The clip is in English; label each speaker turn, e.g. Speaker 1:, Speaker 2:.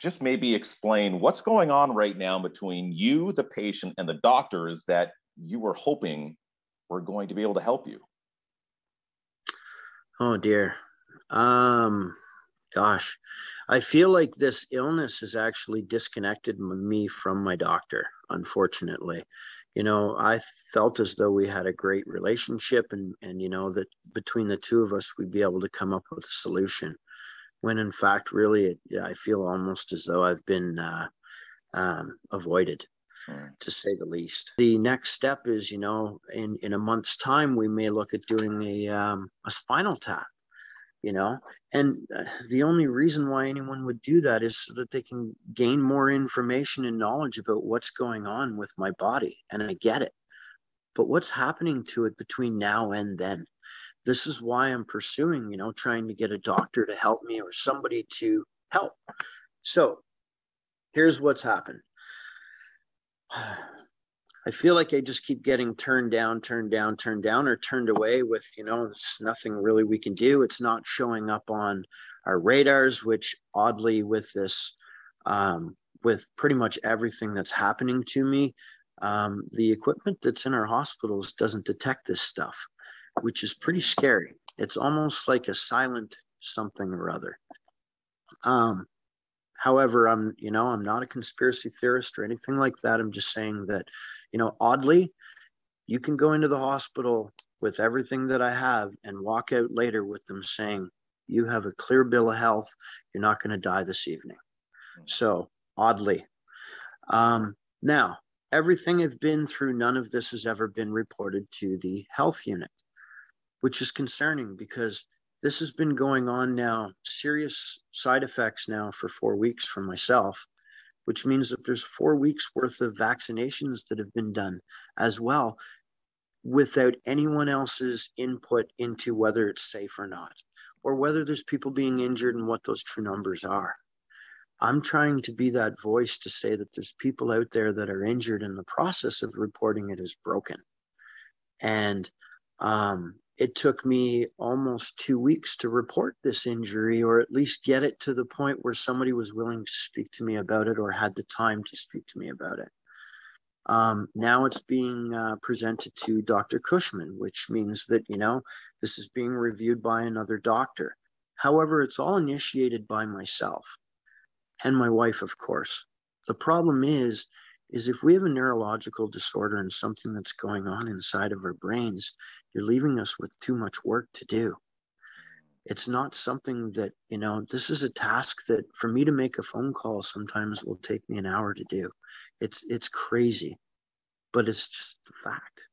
Speaker 1: just maybe explain what's going on right now between you, the patient, and the doctors that you were hoping were going to be able to help you?
Speaker 2: Oh dear. Gosh, I feel like this illness has actually disconnected me from my doctor, unfortunately. I felt as though we had a great relationship and that between the two of us, we'd be able to come up with a solution. When in fact, really, I feel almost as though I've been avoided, to say the least. The next step is, in a month's time, we may look at doing a spinal tap. And the only reason why anyone would do that is so that they can gain more information and knowledge about what's going on with my body. And I get it. But what's happening to it between now and then? This is why I'm pursuing, trying to get a doctor to help me or somebody to help. So here's what's happened. I feel like I just keep getting turned down, or turned away with, it's nothing really we can do. It's not showing up on our radars, which oddly with this, with pretty much everything that's happening to me, the equipment that's in our hospitals doesn't detect this stuff, which is pretty scary. It's almost like a silent something or other. However, I'm not a conspiracy theorist or anything like that. I'm just saying that, oddly, you can go into the hospital with everything that I have and walk out later with them saying, you have a clear bill of health. You're not going to die this evening. So oddly, now everything I've been through, none of this has ever been reported to the health unit, which is concerning because this has been going on now, serious side effects now for 4 weeks for myself, which means that there's 4 weeks worth of vaccinations that have been done as well without anyone else's input into whether it's safe or not, or whether there's people being injured and what those true numbers are. I'm trying to be that voice to say that there's people out there that are injured and the process of reporting it is broken. And it took me almost 2 weeks to report this injury, or at least get it to the point where somebody was willing to speak to me about it or had the time to speak to me about it. Now it's being presented to Dr. Cushman, which means that, this is being reviewed by another doctor. However, it's all initiated by myself and my wife, of course. The problem is if we have a neurological disorder and something that's going on inside of our brains, you're leaving us with too much work to do. It's not something that, this is a task that for me to make a phone call sometimes will take me an hour to do. It's crazy, but it's just the fact.